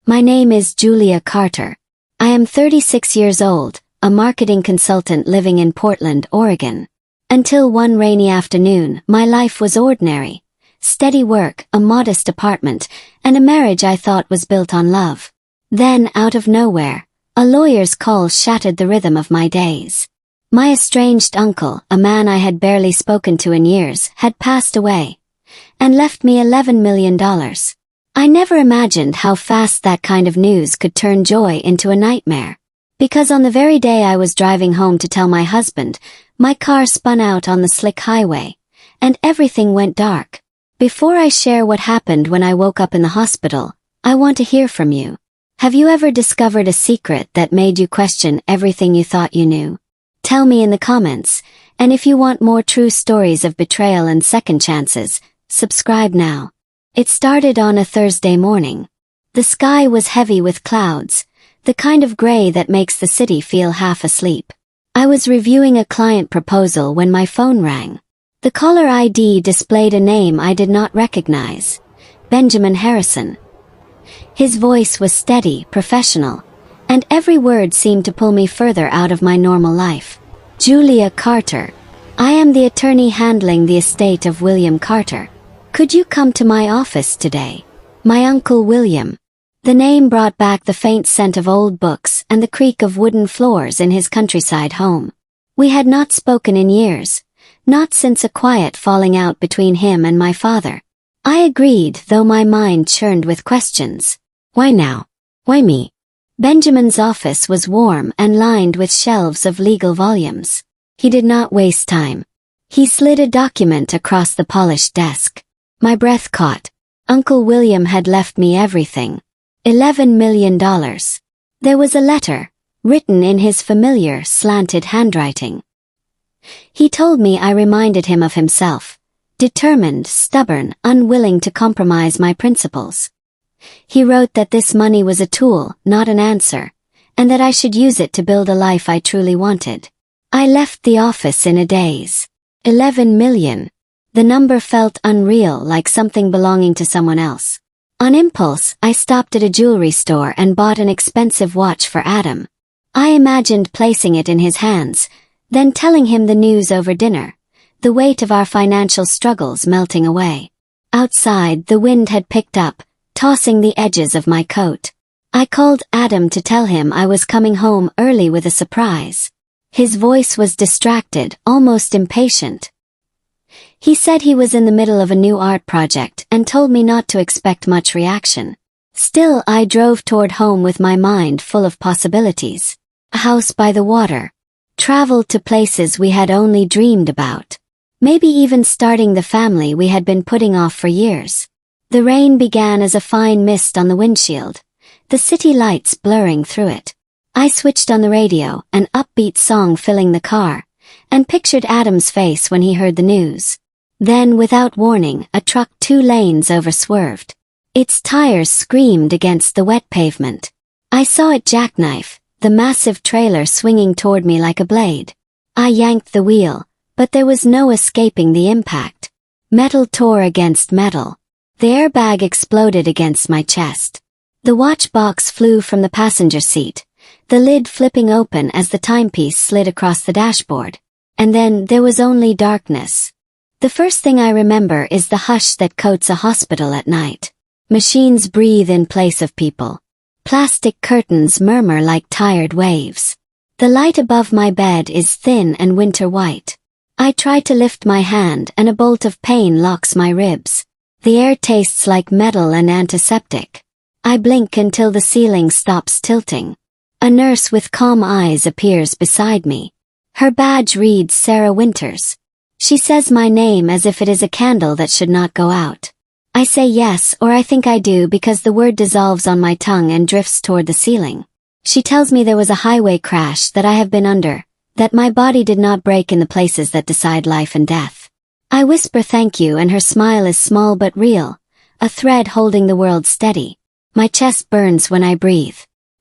My name is Julia Carter. I am 36 years old, a marketing consultant living in Portland, Oregon. Until one rainy afternoon, my life was ordinary. Steady work, a modest apartment, and a marriage I thought was built on love. Then, out of nowhere, a lawyer's call shattered the rhythm of my days. My estranged uncle, a man I had barely spoken to in years, had passed away and left me $11 million. I never imagined how fast that kind of news could turn joy into a nightmare. Because on the very day I was driving home to tell my husband, my car spun out on the slick highway, and everything went dark. Before I share what happened when I woke up in the hospital, I want to hear from you. Have you ever discovered a secret that made you question everything you thought you knew? Tell me in the comments, and if you want more true stories of betrayal and second chances, subscribe now. It started on a Thursday morning. The sky was heavy with clouds, the kind of gray that makes the city feel half asleep. I was reviewing a client proposal when my phone rang. The caller ID displayed a name I did not recognize: Benjamin Harrison. His voice was steady, professional, and every word seemed to pull me further out of my normal life. Julia Carter. I am the attorney handling the estate of William Carter. Could you come to my office today? My Uncle William. The name brought back the faint scent of old books and the creak of wooden floors in his countryside home. We had not spoken in years, not since a quiet falling out between him and my father. I agreed, though my mind churned with questions. Why now? Why me? Benjamin's office was warm and lined with shelves of legal volumes. He did not waste time. He slid a document across the polished desk. My breath caught. Uncle William had left me everything. $11 million. There was a letter, written in his familiar, slanted handwriting. He told me I reminded him of himself, determined, stubborn, unwilling to compromise my principles. He wrote that this money was a tool, not an answer, and that I should use it to build a life I truly wanted. I left the office in a daze. 11 million. The number felt unreal, like something belonging to someone else. On impulse, I stopped at a jewelry store and bought an expensive watch for Adam. I imagined placing it in his hands, then telling him the news over dinner, the weight of our financial struggles melting away. Outside, the wind had picked up, tossing the edges of my coat. I called Adam to tell him I was coming home early with a surprise. His voice was distracted, almost impatient. He said he was in the middle of a new art project and told me not to expect much reaction. Still, I drove toward home with my mind full of possibilities. A house by the water. Travel to places we had only dreamed about. Maybe even starting the family we had been putting off for years. The rain began as a fine mist on the windshield, the city lights blurring through it. I switched on the radio, an upbeat song filling the car, and pictured Adam's face when he heard the news. Then, without warning, a truck 2 lanes over swerved. Its tires screamed against the wet pavement. I saw it jackknife, the massive trailer swinging toward me like a blade. I yanked the wheel, but there was no escaping the impact. Metal tore against metal. The airbag exploded against my chest. The watch box flew from the passenger seat, the lid flipping open as the timepiece slid across the dashboard. And then there was only darkness. The first thing I remember is the hush that coats a hospital at night. Machines breathe in place of people. Plastic curtains murmur like tired waves. The light above my bed is thin and winter white. I try to lift my hand and a bolt of pain locks my ribs. The air tastes like metal and antiseptic. I blink until the ceiling stops tilting. A nurse with calm eyes appears beside me. Her badge reads Sarah Winters. She says my name as if it is a candle that should not go out. I say yes, or I think I do, because the word dissolves on my tongue and drifts toward the ceiling. She tells me there was a highway crash that I have been under, that my body did not break in the places that decide life and death. I whisper thank you, and her smile is small but real, a thread holding the world steady. My chest burns when I breathe.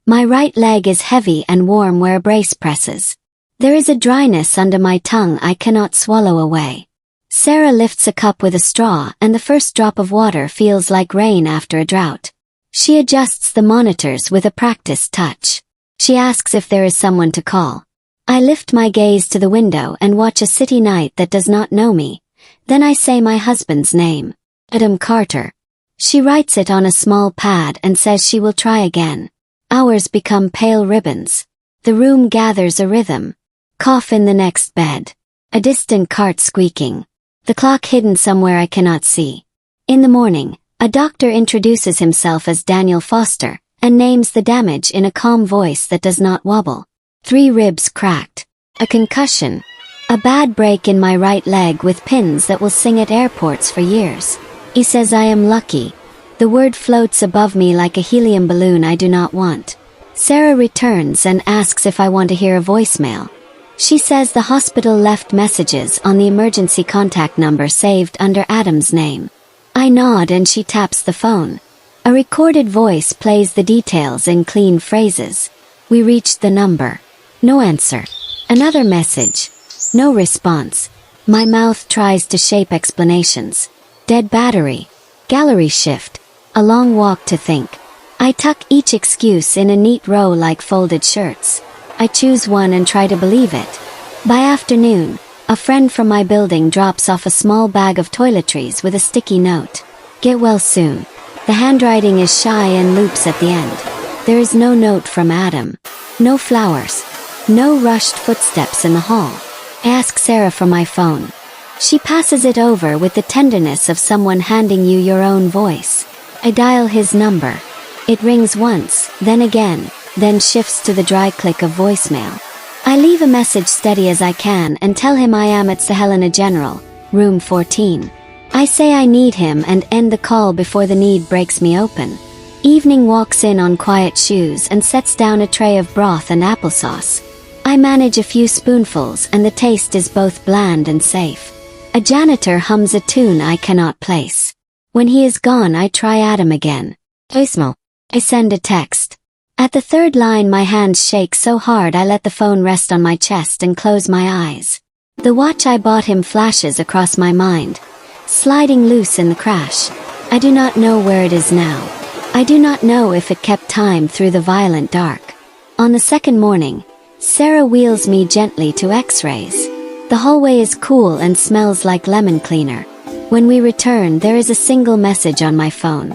My right leg is heavy and warm where a brace presses. There is a dryness under my tongue I cannot swallow away. Sarah lifts a cup with a straw, and the first drop of water feels like rain after a drought. She adjusts the monitors with a practiced touch. She asks if there is someone to call. I lift my gaze to the window and watch a city night that does not know me. Then I say my husband's name. Adam Carter. She writes it on a small pad and says she will try again. Hours become pale ribbons. The room gathers a rhythm. Cough in the next bed. A distant cart squeaking. The clock hidden somewhere I cannot see. In the morning, a doctor introduces himself as Daniel Foster, and names the damage in a calm voice that does not wobble. 3 ribs cracked. A concussion. A bad break in my right leg with pins that will sing at airports for years. He says I am lucky. The word floats above me like a helium balloon I do not want. Sarah returns and asks if I want to hear a voicemail. She says the hospital left messages on the emergency contact number saved under Adam's name. I nod and she taps the phone. A recorded voice plays the details in clean phrases. We reached the number. No answer. Another message. No response. My mouth tries to shape explanations. Dead battery. Gallery shift. A long walk to think. I tuck each excuse in a neat row like folded shirts. I choose one and try to believe it. By afternoon, a friend from my building drops off a small bag of toiletries with a sticky note. Get well soon. The handwriting is shy and loops at the end. There is no note from Adam. No flowers. No rushed footsteps in the hall. I ask Sarah for my phone. She passes it over with the tenderness of someone handing you your own voice. I dial his number. It rings once, then again, then shifts to the dry click of voicemail. I leave a message steady as I can and tell him I am at Helena General, room 14. I say I need him and end the call before the need breaks me open. Evening walks in on quiet shoes and sets down a tray of broth and applesauce. I manage a few spoonfuls and the taste is both bland and safe. A janitor hums a tune I cannot place. When he is gone I try Adam again. Voicemail. I send a text. At the third line my hands shake so hard I let the phone rest on my chest and close my eyes. The watch I bought him flashes across my mind, sliding loose in the crash. I do not know where it is now. I do not know if it kept time through the violent dark. On the second morning, Sarah wheels me gently to X-rays. The hallway is cool and smells like lemon cleaner. When we return there is a single message on my phone.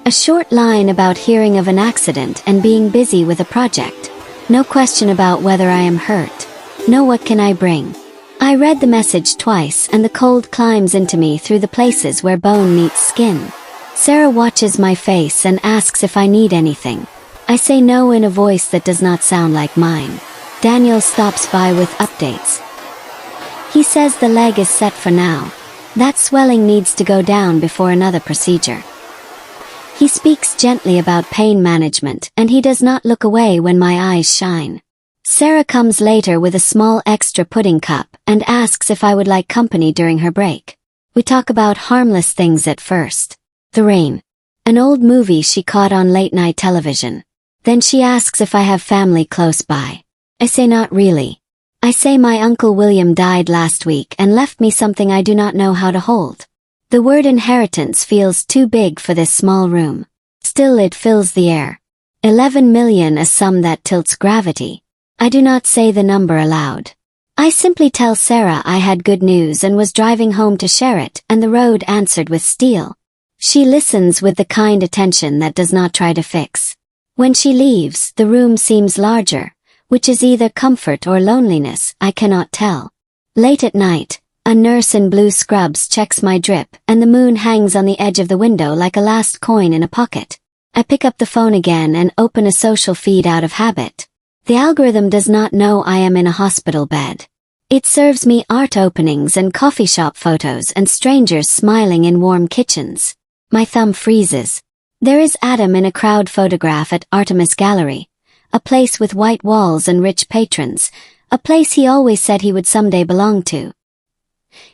A short line about hearing of an accident and being busy with a project. No question about whether I am hurt. No what can I bring. I read the message twice and the cold climbs into me through the places where bone meets skin. Sarah watches my face and asks if I need anything. I say no in a voice that does not sound like mine. Daniel stops by with updates. He says the leg is set for now. That swelling needs to go down before another procedure. He speaks gently about pain management and he does not look away when my eyes shine. Sarah comes later with a small extra pudding cup and asks if I would like company during her break. We talk about harmless things at first. The Rain. An old movie she caught on late-night television. Then she asks if I have family close by. I say not really. I say my Uncle William died last week and left me something I do not know how to hold. The word inheritance feels too big for this small room. Still it fills the air. 11 million, a sum that tilts gravity. I do not say the number aloud. I simply tell Sarah I had good news and was driving home to share it, and the road answered with steel. She listens with the kind attention that does not try to fix. When she leaves, the room seems larger, which is either comfort or loneliness, I cannot tell. Late at night, a nurse in blue scrubs checks my drip, and the moon hangs on the edge of the window like a last coin in a pocket. I pick up the phone again and open a social feed out of habit. The algorithm does not know I am in a hospital bed. It serves me art openings and coffee shop photos and strangers smiling in warm kitchens. My thumb freezes. There is Adam in a crowd photograph at Artemis Gallery. A place with white walls and rich patrons, a place he always said he would someday belong to.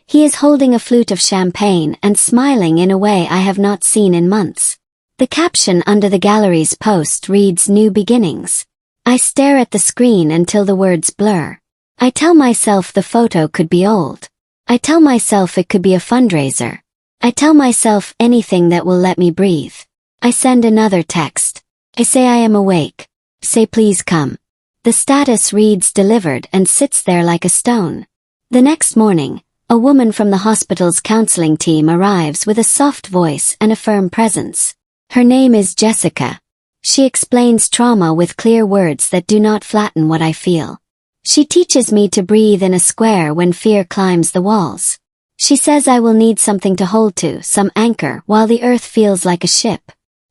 He is holding a flute of champagne and smiling in a way I have not seen in months. The caption under the gallery's post reads New Beginnings. I stare at the screen until the words blur. I tell myself the photo could be old. I tell myself it could be a fundraiser. I tell myself anything that will let me breathe. I send another text. I say I am awake. Say please come. The status reads delivered and sits there like a stone. The next morning, a woman from the hospital's counseling team arrives with a soft voice and a firm presence. Her name is Jessica. She explains trauma with clear words that do not flatten what I feel. She teaches me to breathe in a square when fear climbs the walls. She says I will need something to hold to, some anchor, while the earth feels like a ship.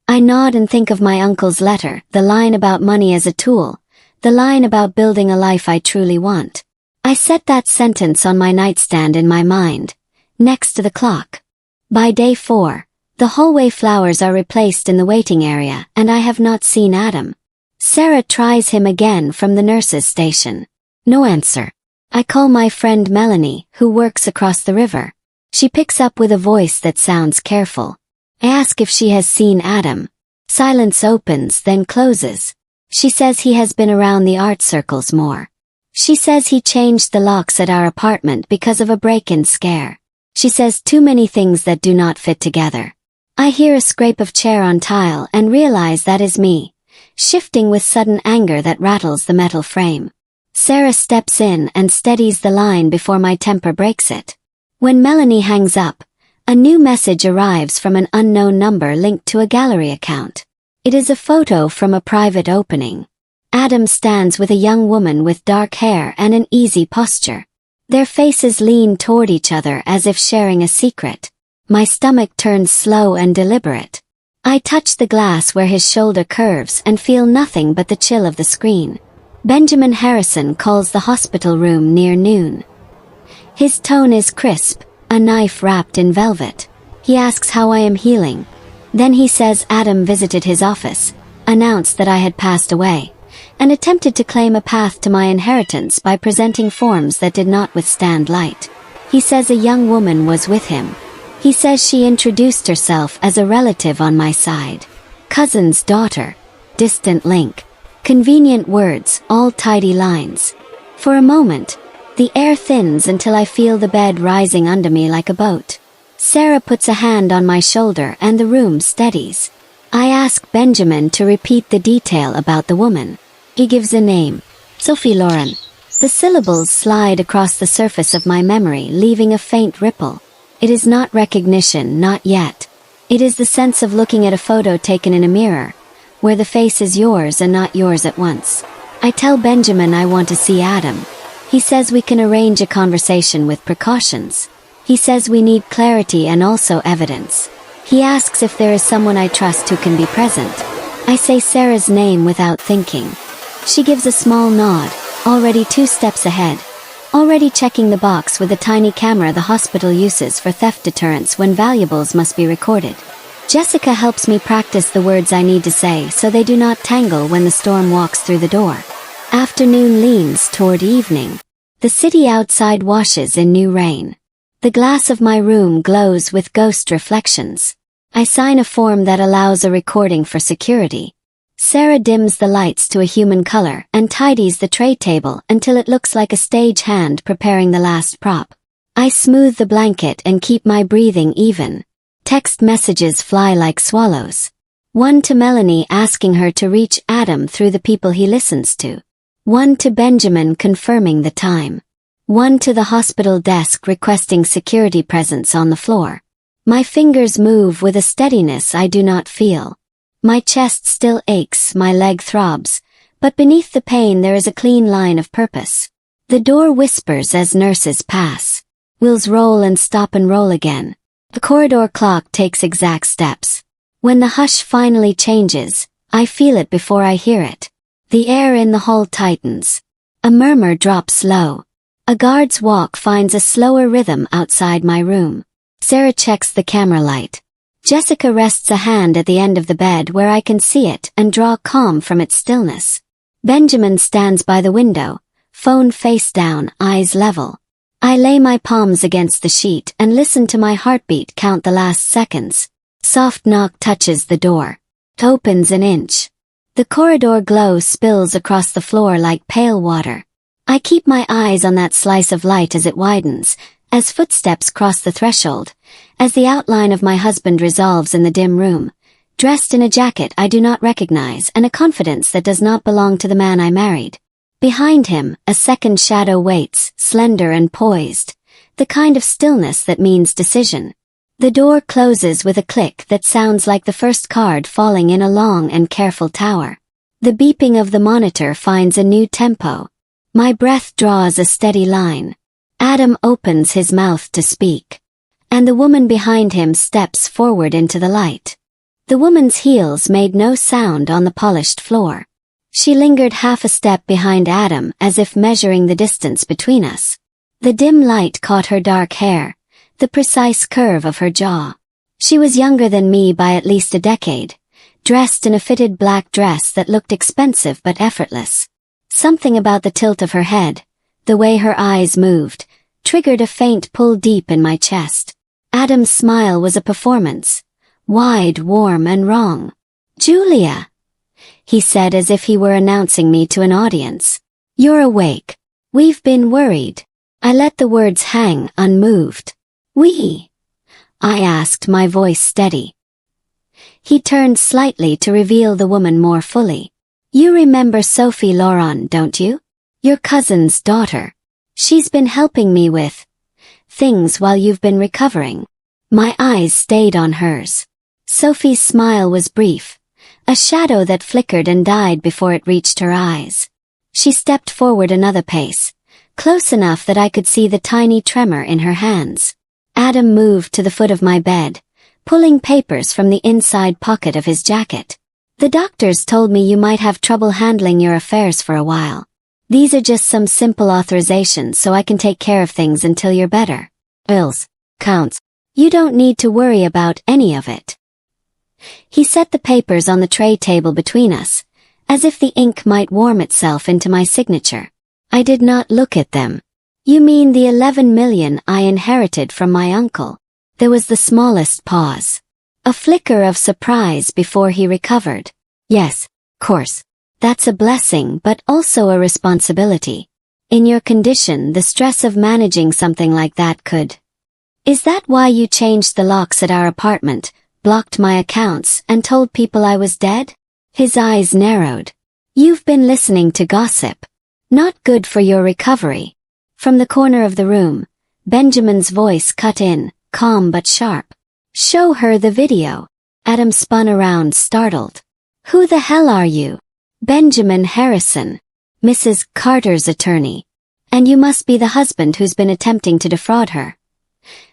I nod and think of my uncle's letter, the line about money as a tool, the line about building a life I truly want. I set that sentence on my nightstand in my mind, next to the clock. By day 4, the hallway flowers are replaced in the waiting area, and I have not seen Adam. Sarah tries him again from the nurse's station. No answer. I call my friend Melanie, who works across the river. She picks up with a voice that sounds careful. I ask if she has seen Adam. Silence opens, then closes. She says he has been around the art circles more. She says he changed the locks at our apartment because of a break-in scare. She says too many things that do not fit together. I hear a scrape of chair on tile and realize that is me, shifting with sudden anger that rattles the metal frame. Sarah steps in and steadies the line before my temper breaks it. When Melanie hangs up, a new message arrives from an unknown number linked to a gallery account. It is a photo from a private opening. Adam stands with a young woman with dark hair and an easy posture. Their faces lean toward each other as if sharing a secret. My stomach turns slow and deliberate. I touch the glass where his shoulder curves and feel nothing but the chill of the screen. Benjamin Harrison calls the hospital room near noon. His tone is crisp, a knife wrapped in velvet. He asks how I am healing. Then he says Adam visited his office, announced that I had passed away, and attempted to claim a path to my inheritance by presenting forms that did not withstand light. He says a young woman was with him. He says she introduced herself as a relative on my side. Cousin's daughter. Distant link. Convenient words, all tidy lines. For a moment, the air thins until I feel the bed rising under me like a boat. Sarah puts a hand on my shoulder and the room steadies. I ask Benjamin to repeat the detail about the woman. He gives a name. Sophie Lauren. The syllables slide across the surface of my memory, leaving a faint ripple. It is not recognition, not yet. It is the sense of looking at a photo taken in a mirror, where the face is yours and not yours at once. I tell Benjamin I want to see Adam. He says we can arrange a conversation with precautions. He says we need clarity and also evidence. He asks if there is someone I trust who can be present. I say Sarah's name without thinking. She gives a small nod, already 2 steps ahead. Already checking the box with a tiny camera the hospital uses for theft deterrence when valuables must be recorded. Jessica helps me practice the words I need to say so they do not tangle when the storm walks through the door. Afternoon leans toward evening. The city outside washes in new rain. The glass of my room glows with ghost reflections. I sign a form that allows a recording for security. Sarah dims the lights to a human color and tidies the tray table until it looks like a stage hand preparing the last prop. I smooth the blanket and keep my breathing even. Text messages fly like swallows. One to Melanie asking her to reach Adam through the people he listens to. One to Benjamin confirming the time. One to the hospital desk requesting security presence on the floor. My fingers move with a steadiness I do not feel. My chest still aches, my leg throbs, but beneath the pain there is a clean line of purpose. The door whispers as nurses pass. Wheels roll and stop and roll again. The corridor clock takes exact steps. When the hush finally changes, I feel it before I hear it. The air in the hall tightens. A murmur drops low. A guard's walk finds a slower rhythm outside my room. Sarah checks the camera light. Jessica rests a hand at the end of the bed where I can see it and draw calm from its stillness. Benjamin stands by the window, phone face down, eyes level. I lay my palms against the sheet and listen to my heartbeat count the last seconds. Soft knock touches the door. It opens an inch. The corridor glow spills across the floor like pale water. I keep my eyes on that slice of light as it widens, as footsteps cross the threshold, as the outline of my husband resolves in the dim room. dressed in a jacket I do not recognize and a confidence that does not belong to the man I married. Behind him, a second shadow waits, slender and poised, the kind of stillness that means decision. The door closes with a click that sounds like the first card falling in a long and careful tower. The beeping of the monitor finds a new tempo. My breath draws a steady line. Adam opens his mouth to speak. And the woman behind him steps forward into the light. The woman's heels made no sound on the polished floor. She lingered half a step behind Adam as if measuring the distance between us. The dim light caught her dark hair, the precise curve of her jaw. She was younger than me by at least a decade, dressed in a fitted black dress that looked expensive but effortless. Something about the tilt of her head, the way her eyes moved, triggered a faint pull deep in my chest. Adam's smile was a performance, wide, warm, and wrong. "Julia," he said as if he were announcing me to an audience. "You're awake. We've been worried." I let the words hang, unmoved. "We?" I asked, my voice steady. He turned slightly to reveal the woman more fully. "You remember Sophie Laurent, don't you? Your cousin's daughter. She's been helping me with things while you've been recovering." My eyes stayed on hers. Sophie's smile was brief, a shadow that flickered and died before it reached her eyes. She stepped forward another pace, close enough that I could see the tiny tremor in her hands. Adam moved to the foot of my bed, pulling papers from the inside pocket of his jacket. "The doctors told me you might have trouble handling your affairs for a while. These are just some simple authorizations so I can take care of things until you're better. Bills, counts. You don't need to worry about any of it." He set the papers on the tray table between us, as if the ink might warm itself into my signature. I did not look at them. "You mean the 11 million I inherited from my uncle?" There was the smallest pause. A flicker of surprise before he recovered. "Yes, course. That's a blessing but also a responsibility. In your condition, the stress of managing something like that could..." "Is that why you changed the locks at our apartment, blocked my accounts, and told people I was dead?" His eyes narrowed. "You've been listening to gossip. Not good for your recovery." From the corner of the room, Benjamin's voice cut in, calm but sharp. "Show her the video." Adam spun around, startled. "Who the hell are you?" "Benjamin Harrison, Mrs. Carter's attorney. And you must be the husband who's been attempting to defraud her."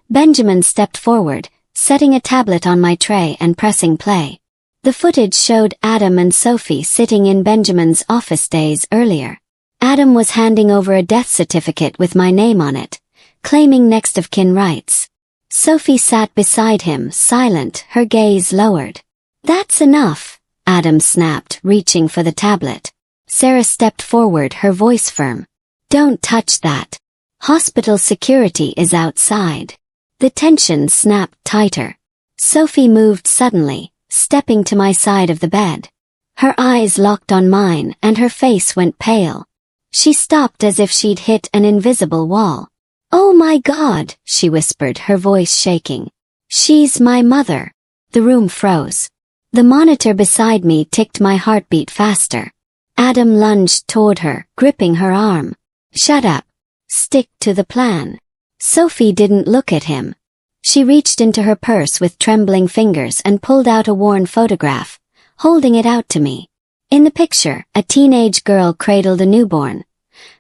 Benjamin stepped forward, setting a tablet on my tray and pressing play. The footage showed Adam and Sophie sitting in Benjamin's office days earlier. Adam was handing over a death certificate with my name on it, claiming next of kin rights. Sophie sat beside him, silent, her gaze lowered. "That's enough," Adam snapped, reaching for the tablet. Sarah stepped forward, her voice firm. "Don't touch that. Hospital security is outside." The tension snapped tighter. Sophie moved suddenly, stepping to my side of the bed. Her eyes locked on mine and her face went pale. She stopped as if she'd hit an invisible wall. "Oh my God," she whispered, her voice shaking. "She's my mother." The room froze. The monitor beside me ticked my heartbeat faster. Adam lunged toward her, gripping her arm. "Shut up. Stick to the plan." Sophie didn't look at him. She reached into her purse with trembling fingers and pulled out a worn photograph, holding it out to me. In the picture, a teenage girl cradled a newborn,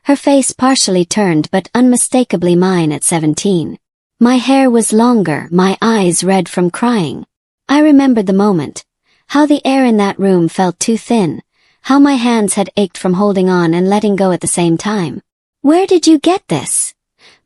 her face partially turned but unmistakably mine at 17. My hair was longer, my eyes red from crying. I remembered the moment, how the air in that room felt too thin, how my hands had ached from holding on and letting go at the same time. "Where did you get this?"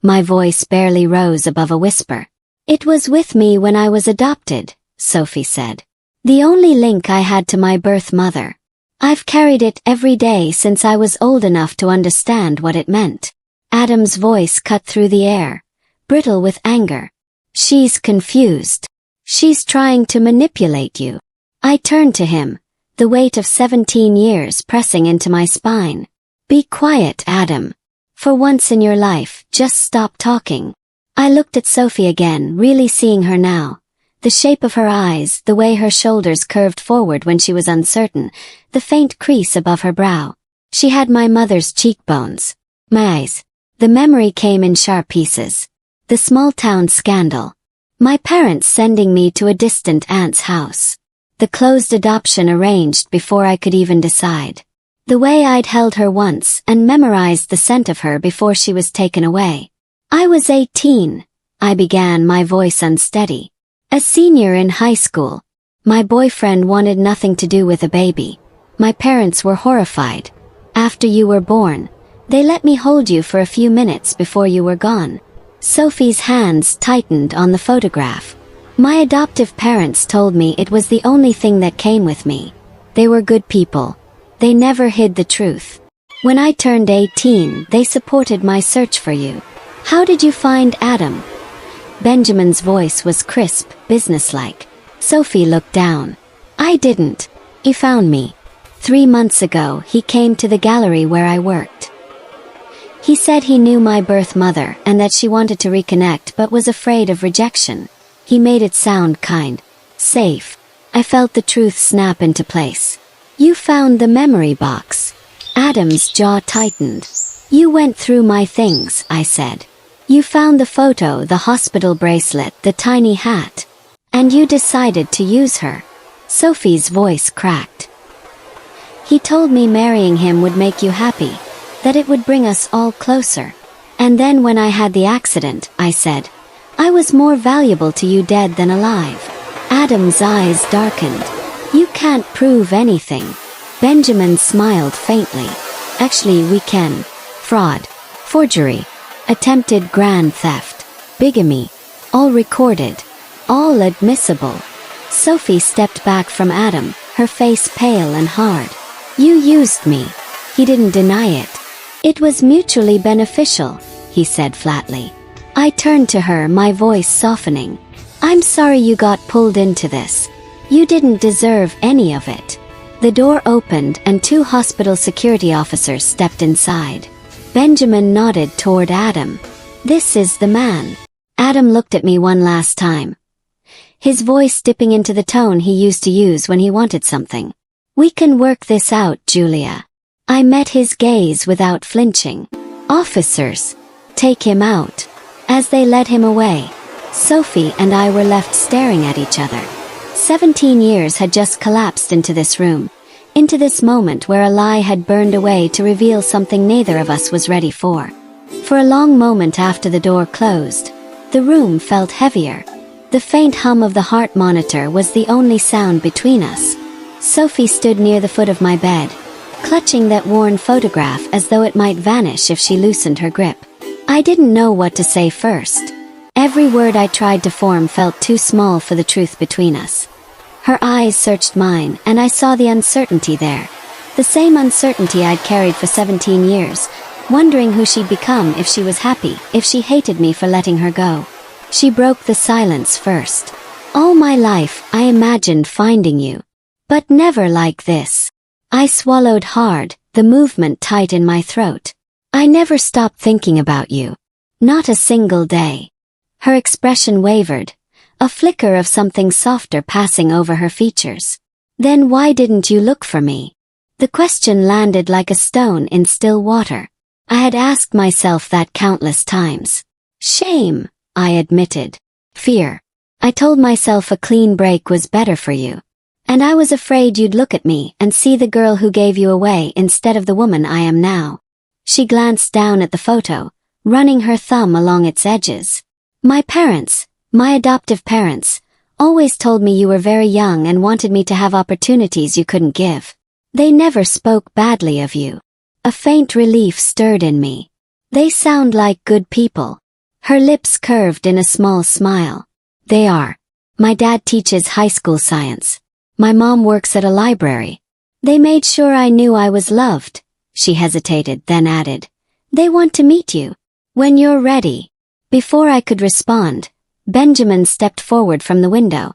My voice barely rose above a whisper. "It was with me when I was adopted," Sophie said. "The only link I had to my birth mother. I've carried it every day since I was old enough to understand what it meant." Adam's voice cut through the air, brittle with anger. "She's confused. She's trying to manipulate you." I turned to him, the weight of 17 years pressing into my spine. "Be quiet, Adam. For once in your life, just stop talking." I looked at Sophie again, really seeing her now, The shape of her eyes, the way her shoulders curved forward when she was uncertain, the faint crease above her brow. She had my mother's cheekbones. My eyes. The memory came in sharp pieces. The small-town scandal. My parents sending me to a distant aunt's house. The closed adoption arranged before I could even decide. The way I'd held her once and memorized the scent of her before she was taken away. I was 18. I began, my voice unsteady. A senior in high school. My boyfriend wanted nothing to do with a baby. My parents were horrified. After you were born, they let me hold you for a few minutes before you were gone. Sophie's hands tightened on the photograph. My adoptive parents told me it was the only thing that came with me. They were good people. They never hid the truth. When I turned 18, they supported my search for you. How did you find Adam? Benjamin's voice was crisp, businesslike. Sophie looked down. I didn't. He found me. 3 months ago, he came to the gallery where I worked. He said he knew my birth mother and that she wanted to reconnect but was afraid of rejection. He made it sound kind, safe. I felt the truth snap into place. You found the memory box. Adam's jaw tightened. You went through my things, I said. You found the photo, the hospital bracelet, the tiny hat. And you decided to use her. Sophie's voice cracked. He told me marrying him would make you happy, that it would bring us all closer. And then when I had the accident, I said, I was more valuable to you dead than alive. Adam's eyes darkened. You can't prove anything. Benjamin smiled faintly. Actually, we can. Fraud, forgery, attempted grand theft, bigamy, all recorded, all admissible. Sophie stepped back from Adam, her face pale and hard. You used me. He didn't deny it. It was mutually beneficial, he said flatly. I turned to her, my voice softening. I'm sorry you got pulled into this. You didn't deserve any of it. The door opened and 2 hospital security officers stepped inside. Benjamin nodded toward Adam. This is the man. Adam looked at me one last time. His voice dipping into the tone he used to use when he wanted something. We can work this out, Julia. I met his gaze without flinching. Officers, take him out. As they led him away, Sophie and I were left staring at each other. 17 years had just collapsed into this room, into this moment where a lie had burned away to reveal something neither of us was ready for. For a long moment after the door closed, the room felt heavier. The faint hum of the heart monitor was the only sound between us. Sophie stood near the foot of my bed, clutching that worn photograph as though it might vanish if she loosened her grip. I didn't know what to say first. Every word I tried to form felt too small for the truth between us. Her eyes searched mine, and I saw the uncertainty there. The same uncertainty I'd carried for 17 years, wondering who she'd become if she was happy, if she hated me for letting her go. She broke the silence first. All my life, I imagined finding you. But never like this. I swallowed hard, the movement tight in my throat. I never stopped thinking about you. Not a single day. Her expression wavered, a flicker of something softer passing over her features. Then why didn't you look for me? The question landed like a stone in still water. I had asked myself that countless times. Shame, I admitted. Fear. I told myself a clean break was better for you. And I was afraid you'd look at me and see the girl who gave you away instead of the woman I am now. She glanced down at the photo, running her thumb along its edges. My parents, my adoptive parents, always told me you were very young and wanted me to have opportunities you couldn't give. They never spoke badly of you. A faint relief stirred in me. They sound like good people. Her lips curved in a small smile. They are. My dad teaches high school science. My mom works at a library. They made sure I knew I was loved. She hesitated, then added, They want to meet you. When you're ready. Before I could respond, Benjamin stepped forward from the window.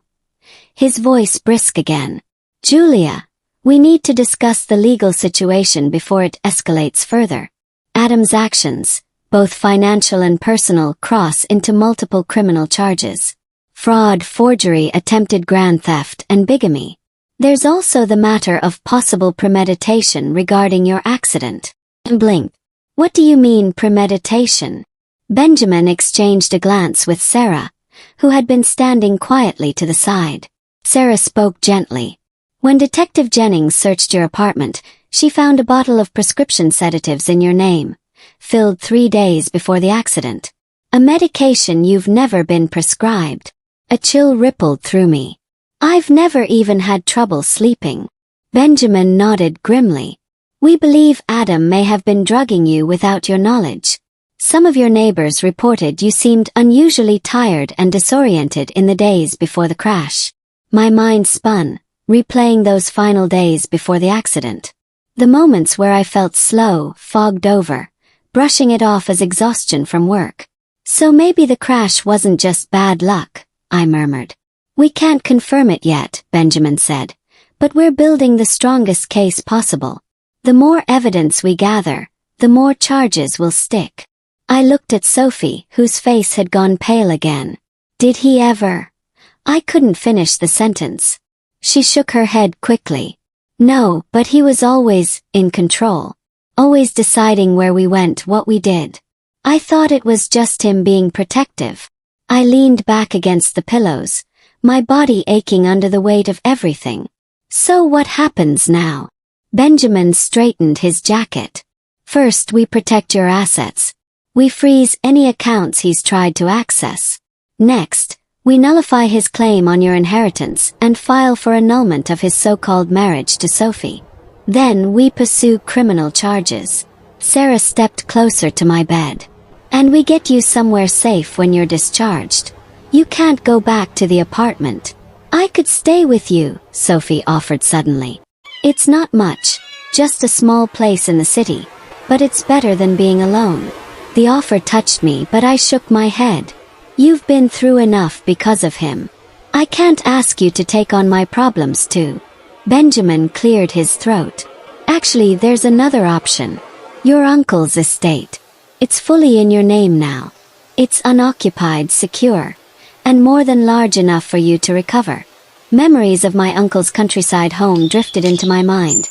His voice brisk again. Julia, we need to discuss the legal situation before it escalates further. Adam's actions, both financial and personal, cross into multiple criminal charges. fraud, forgery, attempted grand theft, and bigamy. There's also the matter of possible premeditation regarding your accident. Blink. What do you mean premeditation? Benjamin exchanged a glance with Sarah, who had been standing quietly to the side. Sarah spoke gently. When Detective Jennings searched your apartment, she found a bottle of prescription sedatives in your name, filled 3 days before the accident. A medication you've never been prescribed. A chill rippled through me. I've never even had trouble sleeping. Benjamin nodded grimly. We believe Adam may have been drugging you without your knowledge. Some of your neighbors reported you seemed unusually tired and disoriented in the days before the crash. My mind spun, replaying those final days before the accident. The moments where I felt slow, fogged over, brushing it off as exhaustion from work. So maybe the crash wasn't just bad luck, I murmured. We can't confirm it yet, Benjamin said, but we're building the strongest case possible. The more evidence we gather, the more charges will stick. I looked at Sophie, whose face had gone pale again. Did he ever? I couldn't finish the sentence. She shook her head quickly. No, but he was always in control. Always deciding where we went, what we did. I thought it was just him being protective. I leaned back against the pillows, my body aching under the weight of everything. So what happens now? Benjamin straightened his jacket. First, we protect your assets. We freeze any accounts he's tried to access. Next, we nullify his claim on your inheritance and file for annulment of his so-called marriage to Sophie. Then we pursue criminal charges. Sarah stepped closer to my bed. And we get you somewhere safe when you're discharged. You can't go back to the apartment. I could stay with you, Sophie offered suddenly. It's not much, just a small place in the city, but it's better than being alone. The offer touched me, but I shook my head. You've been through enough because of him. I can't ask you to take on my problems too. Benjamin cleared his throat. Actually, there's another option. Your uncle's estate. It's fully in your name now. It's unoccupied, secure, and more than large enough for you to recover. Memories of my uncle's countryside home drifted into my mind.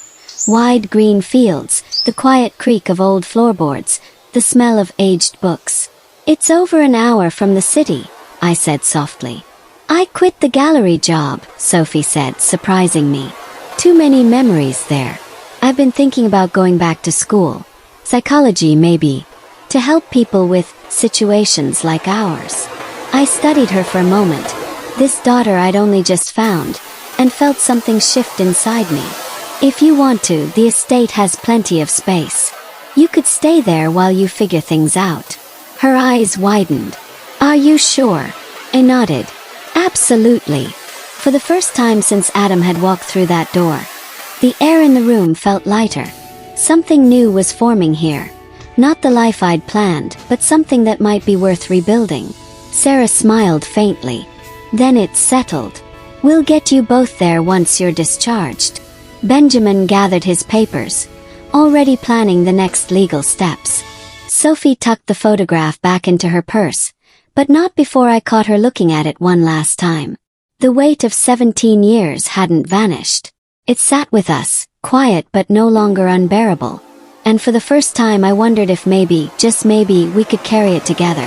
Wide green fields, the quiet creak of old floorboards, the smell of aged books. It's over an hour from the city, I said softly. I quit the gallery job, Sophie said, surprising me. Too many memories there. I've been thinking about going back to school. Psychology, maybe. To help people with situations like ours. I studied her for a moment, this daughter I'd only just found, and felt something shift inside me. If you want to, the estate has plenty of space. You could stay there while you figure things out. Her eyes widened. Are you sure? I nodded. Absolutely. For the first time since Adam had walked through that door, the air in the room felt lighter. Something new was forming here. Not the life I'd planned, but something that might be worth rebuilding. Sarah smiled faintly. Then it settled. We'll get you both there once you're discharged. Benjamin gathered his papers, already planning the next legal steps. Sophie tucked the photograph back into her purse, but not before I caught her looking at it one last time. The weight of 17 years hadn't vanished. It sat with us, quiet but no longer unbearable. And for the first time I wondered if maybe, just maybe, we could carry it together.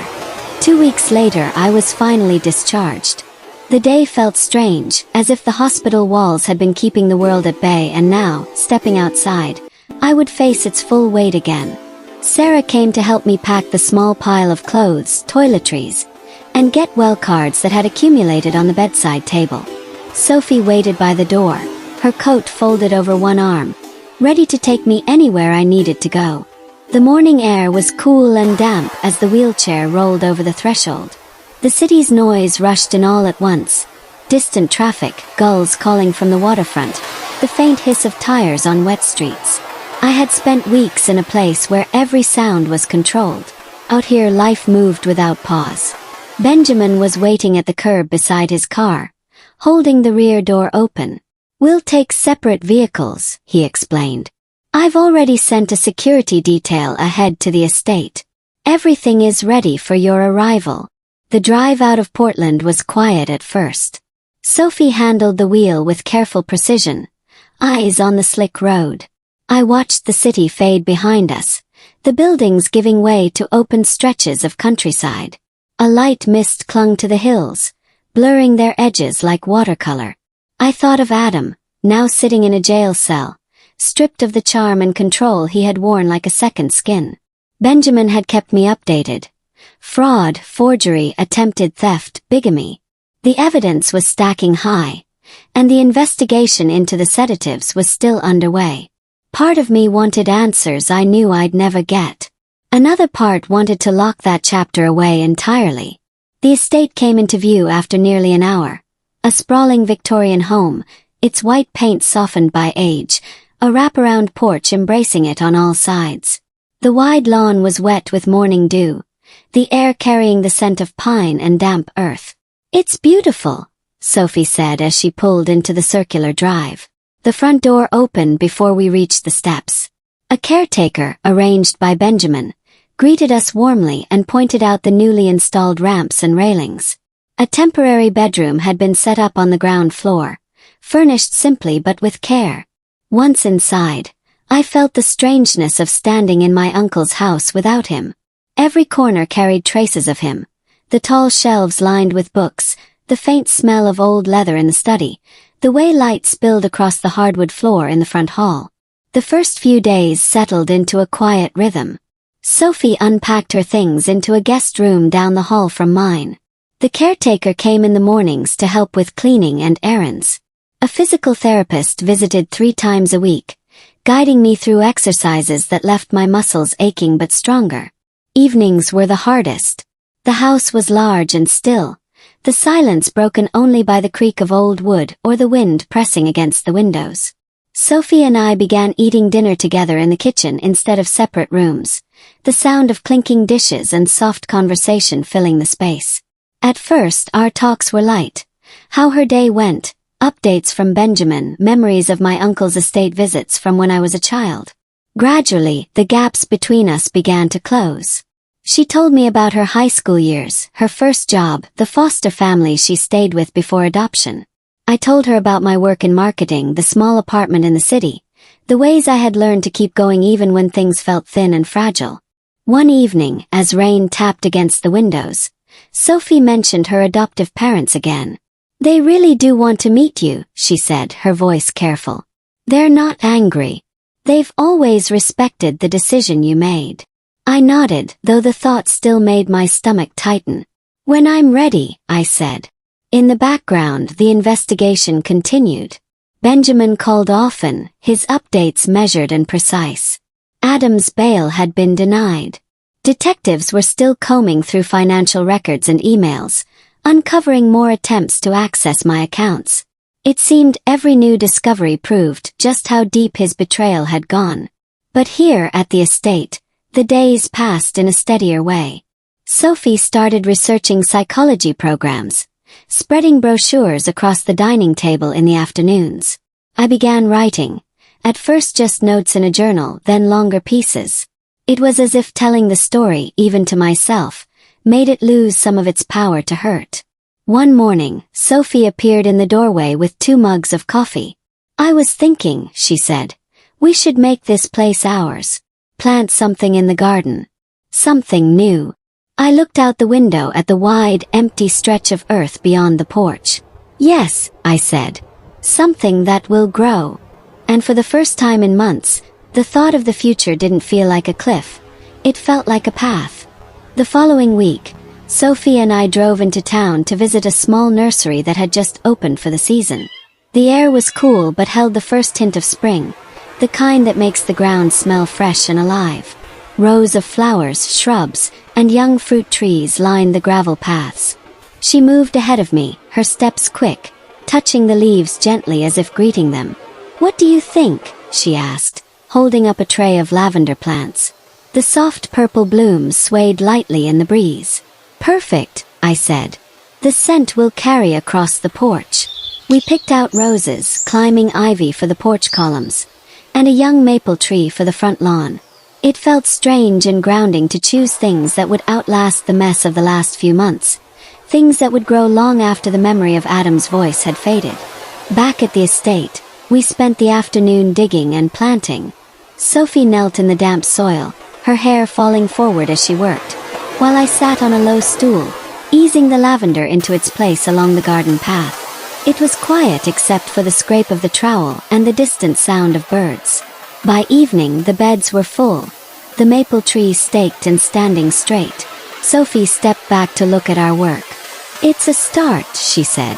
2 weeks later I was finally discharged. The day felt strange, as if the hospital walls had been keeping the world at bay, and now, stepping outside, I would face its full weight again. Sarah came to help me pack the small pile of clothes, toiletries, and get well cards that had accumulated on the bedside table. Sophie waited by the door, her coat folded over one arm, ready to take me anywhere I needed to go. The morning air was cool and damp as the wheelchair rolled over the threshold. The city's noise rushed in all at once. Distant traffic, gulls calling from the waterfront, the faint hiss of tires on wet streets. I had spent weeks in a place where every sound was controlled. Out here life moved without pause. Benjamin was waiting at the curb beside his car, holding the rear door open. We'll take separate vehicles, he explained. I've already sent a security detail ahead to the estate. Everything is ready for your arrival. The drive out of Portland was quiet at first. Sophie handled the wheel with careful precision, eyes on the slick road. I watched the city fade behind us, the buildings giving way to open stretches of countryside. A light mist clung to the hills, blurring their edges like watercolor. I thought of Adam, now sitting in a jail cell, stripped of the charm and control he had worn like a second skin. Benjamin had kept me updated. Fraud, forgery, attempted theft, bigamy. The evidence was stacking high, and the investigation into the sedatives was still underway. Part of me wanted answers I knew I'd never get. Another part wanted to lock that chapter away entirely. The estate came into view after nearly an hour. A sprawling Victorian home, its white paint softened by age, a wraparound porch embracing it on all sides. The wide lawn was wet with morning dew, the air carrying the scent of pine and damp earth. "It's beautiful," Sophie said as she pulled into the circular drive. The front door opened before we reached the steps. A caretaker, arranged by Benjamin, greeted us warmly and pointed out the newly installed ramps and railings. A temporary bedroom had been set up on the ground floor, furnished simply but with care. Once inside, I felt the strangeness of standing in my uncle's house without him. Every corner carried traces of him. The tall shelves lined with books, the faint smell of old leather in the study, the way light spilled across the hardwood floor in the front hall. The first few days settled into a quiet rhythm. Sophie unpacked her things into a guest room down the hall from mine. The caretaker came in the mornings to help with cleaning and errands. A physical therapist visited 3 times a week, guiding me through exercises that left my muscles aching but stronger. Evenings were the hardest. The house was large and still, the silence broken only by the creak of old wood or the wind pressing against the windows. Sophie and I began eating dinner together in the kitchen instead of separate rooms, the sound of clinking dishes and soft conversation filling the space. At first our talks were light. How her day went, updates from Benjamin, memories of my uncle's estate visits from when I was a child. Gradually, the gaps between us began to close. She told me about her high school years, her first job, the foster family she stayed with before adoption. I told her about my work in marketing, the small apartment in the city, the ways I had learned to keep going even when things felt thin and fragile. One evening, as rain tapped against the windows, Sophie mentioned her adoptive parents again. "They really do want to meet you," she said, her voice careful. "They're not angry. They've always respected the decision you made." I nodded, though the thought still made my stomach tighten. "When I'm ready," I said. In the background, the investigation continued. Benjamin called often, his updates measured and precise. Adam's bail had been denied. Detectives were still combing through financial records and emails, uncovering more attempts to access my accounts. It seemed every new discovery proved just how deep his betrayal had gone. But here at the estate, the days passed in a steadier way. Sophie started researching psychology programs, spreading brochures across the dining table in the afternoons. I began writing, at first just notes in a journal, then longer pieces. It was as if telling the story, even to myself, made it lose some of its power to hurt. One morning, Sophie appeared in the doorway with 2 mugs of coffee. "I was thinking," she said, "we should make this place ours. Plant something in the garden. Something new." I looked out the window at the wide, empty stretch of earth beyond the porch. "Yes," I said. "Something that will grow." And for the first time in months, the thought of the future didn't feel like a cliff. It felt like a path. The following week, Sophie and I drove into town to visit a small nursery that had just opened for the season. The air was cool but held the first hint of spring, the kind that makes the ground smell fresh and alive. Rows of flowers, shrubs, and young fruit trees lined the gravel paths. She moved ahead of me, her steps quick, touching the leaves gently as if greeting them. "What do you think?" she asked, holding up a tray of lavender plants. The soft purple blooms swayed lightly in the breeze. "Perfect," I said. "The scent will carry across the porch." We picked out roses, climbing ivy for the porch columns, and a young maple tree for the front lawn. It felt strange and grounding to choose things that would outlast the mess of the last few months, things that would grow long after the memory of Adam's voice had faded. Back at the estate, we spent the afternoon digging and planting. Sophie knelt in the damp soil, her hair falling forward as she worked, while I sat on a low stool, easing the lavender into its place along the garden path. It was quiet except for the scrape of the trowel and the distant sound of birds. By evening, the beds were full, the maple trees staked and standing straight. Sophie stepped back to look at our work. "It's a start," she said.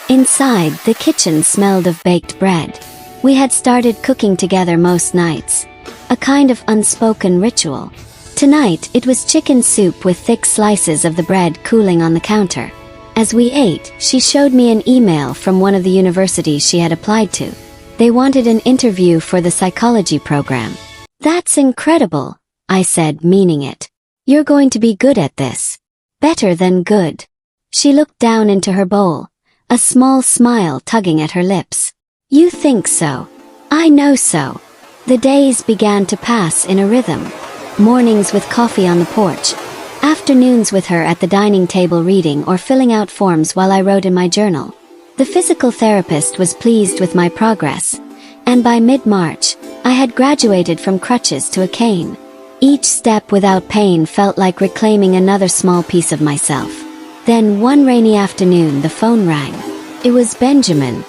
Inside, the kitchen smelled of baked bread. We had started cooking together most nights, a kind of unspoken ritual. Tonight, it was chicken soup with thick slices of the bread cooling on the counter. As we ate, she showed me an email from one of the universities she had applied to. They wanted an interview for the psychology program. "That's incredible," I said, meaning it. "You're going to be good at this. Better than good." She looked down into her bowl, a small smile tugging at her lips. "You think so? I know so." The days began to pass in a rhythm. Mornings with coffee on the porch, afternoons with her at the dining table reading or filling out forms while I wrote in my journal. The physical therapist was pleased with my progress, and by mid-March, I had graduated from crutches to a cane. Each step without pain felt like reclaiming another small piece of myself. Then one rainy afternoon the phone rang. It was Benjamin.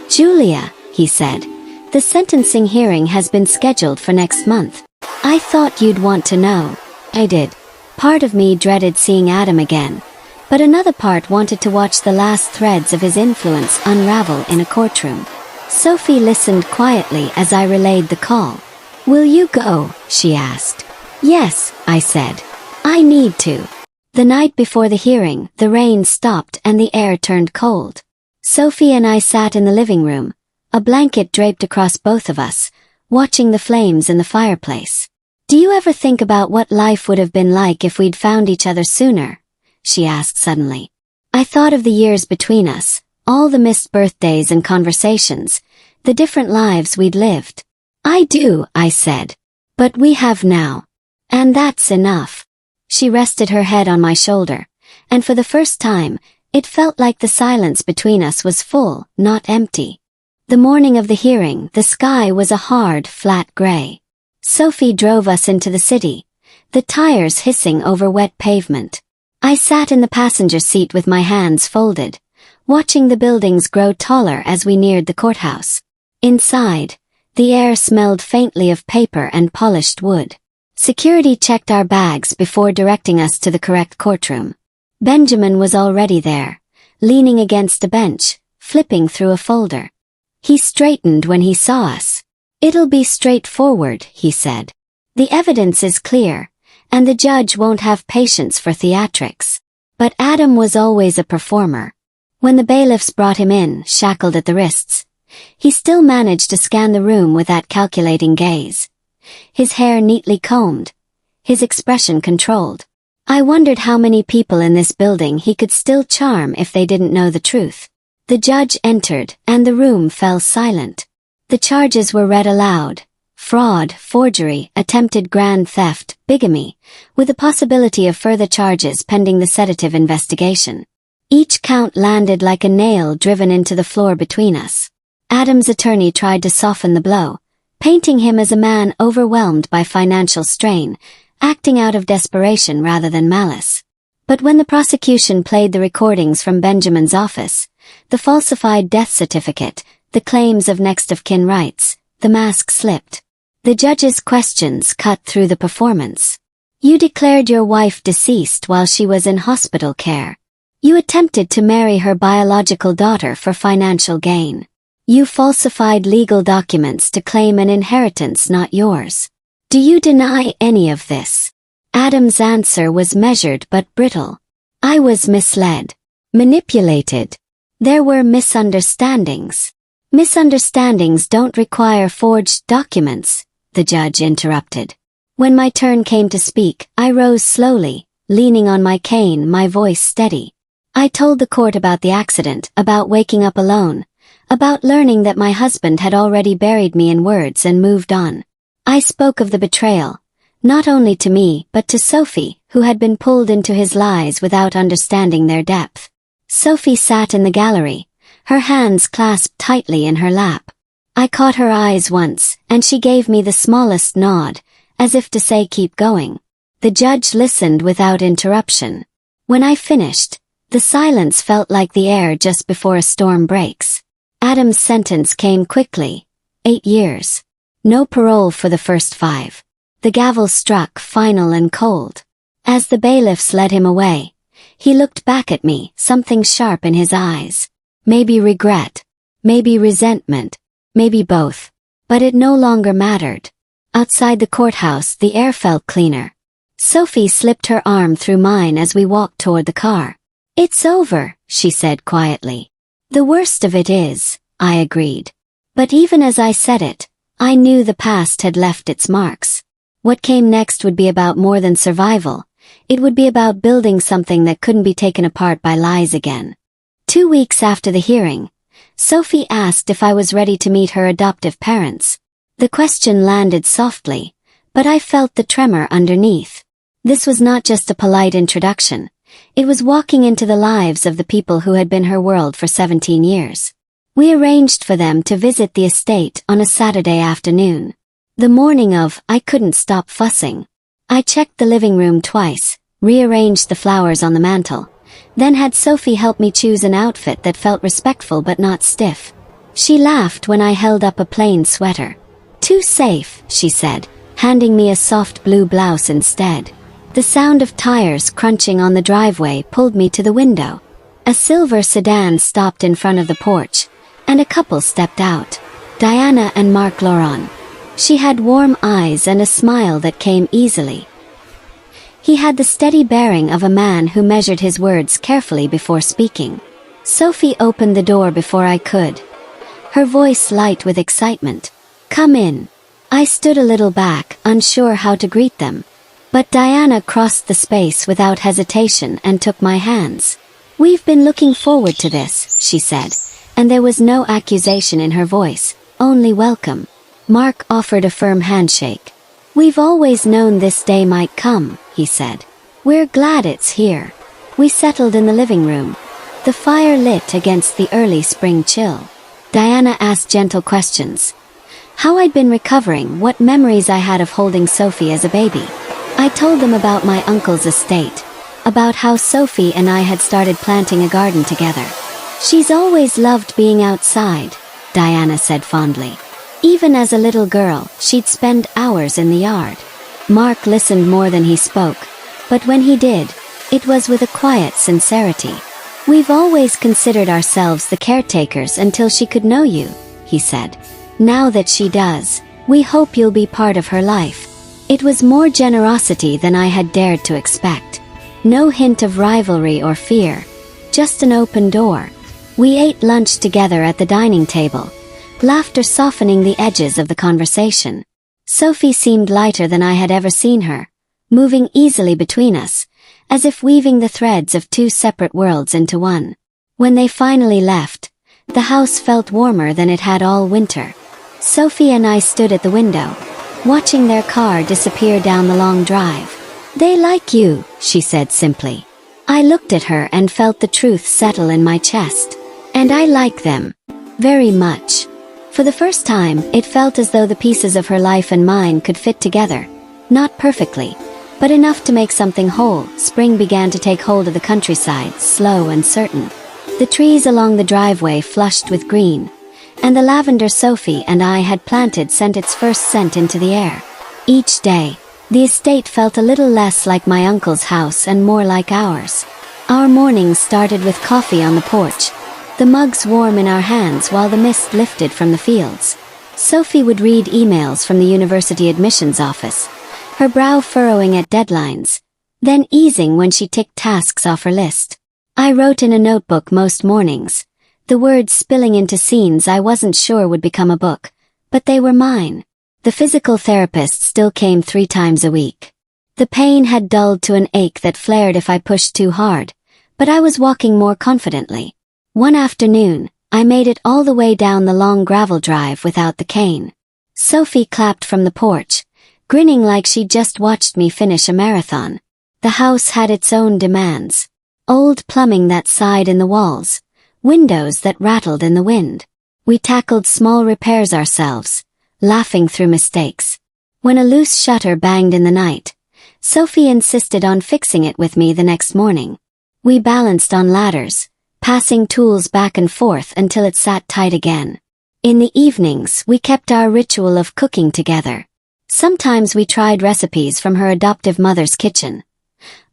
"Julia," he said, "the sentencing hearing has been scheduled for next month. I thought you'd want to know." I did. Part of me dreaded seeing Adam again, but another part wanted to watch the last threads of his influence unravel in a courtroom. Sophie listened quietly as I relayed the call. "Will you go?" she asked. "Yes," I said. "I need to." The night before the hearing, the rain stopped and the air turned cold. Sophie and I sat in the living room, a blanket draped across both of us, watching the flames in the fireplace. "Do you ever think about what life would have been like if we'd found each other sooner?" she asked suddenly. I thought of the years between us, all the missed birthdays and conversations, the different lives we'd lived. "I do," I said. "But we have now. And that's enough." She rested her head on my shoulder, and for the first time, it felt like the silence between us was full, not empty. The morning of the hearing, the sky was a hard, flat gray. Sophie drove us into the city, the tires hissing over wet pavement. I sat in the passenger seat with my hands folded, watching the buildings grow taller as we neared the courthouse. Inside, the air smelled faintly of paper and polished wood. Security checked our bags before directing us to the correct courtroom. Benjamin was already there, leaning against a bench, flipping through a folder. He straightened when he saw us. "It'll be straightforward," he said. "The evidence is clear, and the judge won't have patience for theatrics." But Adam was always a performer. When the bailiffs brought him in, shackled at the wrists, he still managed to scan the room with that calculating gaze. His hair neatly combed, his expression controlled. I wondered how many people in this building he could still charm if they didn't know the truth. The judge entered, and the room fell silent. The charges were read aloud: fraud, forgery, attempted grand theft, bigamy, with the possibility of further charges pending the sedative investigation. Each count landed like a nail driven into the floor between us. Adam's attorney tried to soften the blow, painting him as a man overwhelmed by financial strain, acting out of desperation rather than malice. But when the prosecution played the recordings from Benjamin's office, the falsified death certificate, the claims of next-of-kin rights, the mask slipped. The judge's questions cut through the performance. "You declared your wife deceased while she was in hospital care. You attempted to marry her biological daughter for financial gain. You falsified legal documents to claim an inheritance not yours. Do you deny any of this?" Adam's answer was measured but brittle. "I was misled. Manipulated. There were misunderstandings." "Misunderstandings don't require forged documents," the judge interrupted. When my turn came to speak, I rose slowly, leaning on my cane, my voice steady. I told the court about the accident, about waking up alone, about learning that my husband had already buried me in words and moved on. I spoke of the betrayal, not only to me but to Sophie, who had been pulled into his lies without understanding their depth. Sophie sat in the gallery, her hands clasped tightly in her lap. I caught her eyes once, and she gave me the smallest nod, as if to say keep going. The judge listened without interruption. When I finished, the silence felt like the air just before a storm breaks. Adam's sentence came quickly. 8 years. No parole for the first 5. The gavel struck, final and cold. As the bailiffs led him away, he looked back at me, something sharp in his eyes. Maybe regret. Maybe resentment. Maybe both. But it no longer mattered. Outside the courthouse, the air felt cleaner. Sophie slipped her arm through mine as we walked toward the car. "It's over," she said quietly. "The worst of it is," I agreed. But even as I said it, I knew the past had left its marks. What came next would be about more than survival. It would be about building something that couldn't be taken apart by lies again. 2 weeks after the hearing, Sophie asked if I was ready to meet her adoptive parents. The question landed softly, but I felt the tremor underneath. This was not just a polite introduction. It was walking into the lives of the people who had been her world for 17 years. We arranged for them to visit the estate on a Saturday afternoon. The morning of, I couldn't stop fussing. I checked the living room twice, rearranged the flowers on the mantel, then had Sophie help me choose an outfit that felt respectful but not stiff. She laughed when I held up a plain sweater. "Too safe," she said, handing me a soft blue blouse instead. The sound of tires crunching on the driveway pulled me to the window. A silver sedan stopped in front of the porch, and a couple stepped out. Diana and Mark Laurent. She had warm eyes and a smile that came easily. He had the steady bearing of a man who measured his words carefully before speaking. Sophie opened the door before I could, her voice light with excitement. "Come in." I stood a little back, unsure how to greet them. But Diana crossed the space without hesitation and took my hands. "We've been looking forward to this," she said, and there was no accusation in her voice, only welcome. Mark offered a firm handshake. "We've always known this day might come," he said. "We're glad it's here." We settled in the living room, the fire lit against the early spring chill. Diana asked gentle questions. How I'd been recovering, what memories I had of holding Sophie as a baby. I told them about my uncle's estate, about how Sophie and I had started planting a garden together. "She's always loved being outside," Diana said fondly. "Even as a little girl, she'd spend hours in the yard." Mark listened more than he spoke, but when he did, it was with a quiet sincerity. "We've always considered ourselves the caretakers until she could know you," he said. "Now that she does, we hope you'll be part of her life." It was more generosity than I had dared to expect. No hint of rivalry or fear, just an open door. We ate lunch together at the dining table, laughter softening the edges of the conversation. Sophie seemed lighter than I had ever seen her, moving easily between us, as if weaving the threads of 2 separate worlds into one. When they finally left, the house felt warmer than it had all winter. Sophie and I stood at the window, watching their car disappear down the long drive. "They like you," she said simply. I looked at her and felt the truth settle in my chest. And I like them. Very much. For the first time, it felt as though the pieces of her life and mine could fit together. Not perfectly, but enough to make something whole. Spring began to take hold of the countryside, slow and certain. The trees along the driveway flushed with green, and the lavender Sophie and I had planted sent its first scent into the air. Each day, the estate felt a little less like my uncle's house and more like ours. Our mornings started with coffee on the porch, the mugs warm in our hands while the mist lifted from the fields. Sophie would read emails from the university admissions office, her brow furrowing at deadlines, then easing when she ticked tasks off her list. I wrote in a notebook most mornings, the words spilling into scenes I wasn't sure would become a book, but they were mine. The physical therapist still came 3 times a week. The pain had dulled to an ache that flared if I pushed too hard, but I was walking more confidently. One afternoon, I made it all the way down the long gravel drive without the cane. Sophie clapped from the porch, grinning like she'd just watched me finish a marathon. The house had its own demands. Old plumbing that sighed in the walls, windows that rattled in the wind. We tackled small repairs ourselves, laughing through mistakes. When a loose shutter banged in the night, Sophie insisted on fixing it with me the next morning. We balanced on ladders, passing tools back and forth until it sat tight again. In the evenings, we kept our ritual of cooking together. Sometimes we tried recipes from her adoptive mother's kitchen.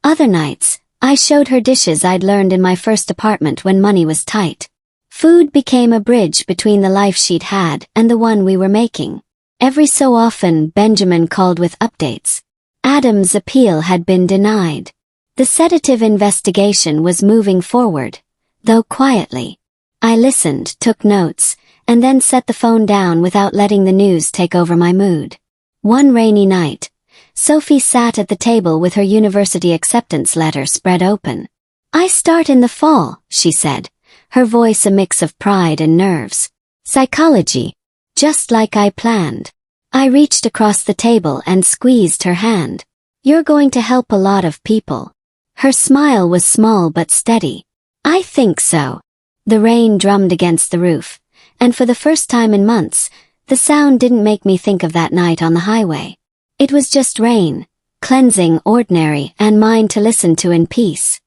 Other nights, I showed her dishes I'd learned in my first apartment when money was tight. Food became a bridge between the life she'd had and the one we were making. Every so often, Benjamin called with updates. Adam's appeal had been denied. The sedative investigation was moving forward, though quietly. I listened, took notes, and then set the phone down without letting the news take over my mood. One rainy night, Sophie sat at the table with her university acceptance letter spread open. "I start in the fall," she said, her voice a mix of pride and nerves. "Psychology. Just like I planned." I reached across the table and squeezed her hand. "You're going to help a lot of people." Her smile was small but steady. "I think so." The rain drummed against the roof, and for the first time in months, the sound didn't make me think of that night on the highway. It was just rain, cleansing, ordinary, and mine to listen to in peace.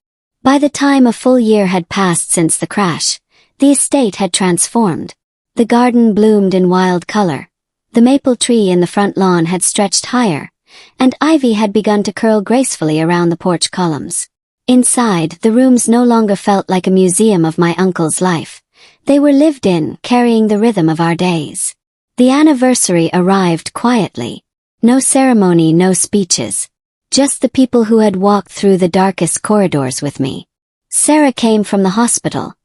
By the time a full year had passed since the crash, the estate had transformed. The garden bloomed in wild color. The maple tree in the front lawn had stretched higher, and ivy had begun to curl gracefully around the porch columns. Inside, the rooms no longer felt like a museum of my uncle's life. They were lived in, carrying the rhythm of our days. The anniversary arrived quietly. No ceremony, no speeches. Just the people who had walked through the darkest corridors with me. Sarah came from the hospital,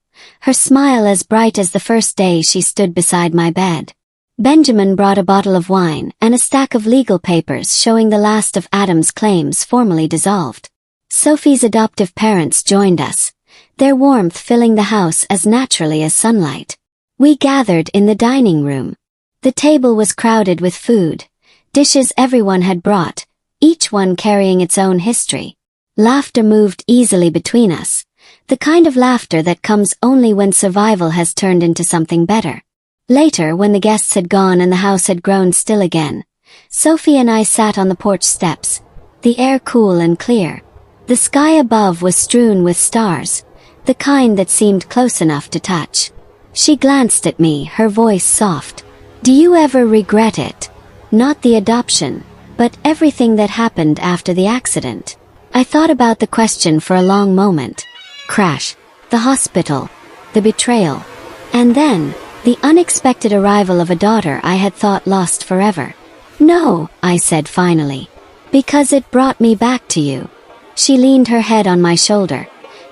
her smile as bright as the first day she stood beside my bed. Benjamin brought a bottle of wine and a stack of legal papers showing the last of Adam's claims formally dissolved. Sophie's adoptive parents joined us, their warmth filling the house as naturally as sunlight. We gathered in the dining room. The table was crowded with food, dishes everyone had brought, each one carrying its own history. Laughter moved easily between us, the kind of laughter that comes only when survival has turned into something better. Later, when the guests had gone and the house had grown still again, Sophie and I sat on the porch steps, the air cool and clear. The sky above was strewn with stars, the kind that seemed close enough to touch. She glanced at me, her voice soft. "Do you ever regret it? Not the adoption, but everything that happened after the accident?" I thought about the question for a long moment. Crash, the hospital, the betrayal, and then, the unexpected arrival of a daughter I had thought lost forever. "No," I said finally. "Because it brought me back to you." She leaned her head on my shoulder,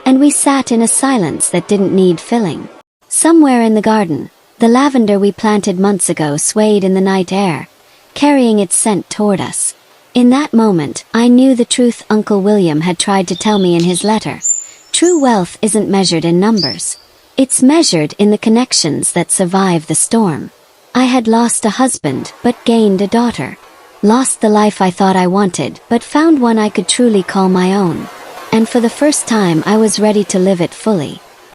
and we sat in a silence that didn't need filling. Somewhere in the garden, the lavender we planted months ago swayed in the night air, carrying its scent toward us. In that moment, I knew the truth Uncle William had tried to tell me in his letter. True wealth isn't measured in numbers. It's measured in the connections that survive the storm. I had lost a husband, but gained a daughter. Lost the life I thought I wanted, but found one I could truly call my own. And for the first time I was ready to live it fully.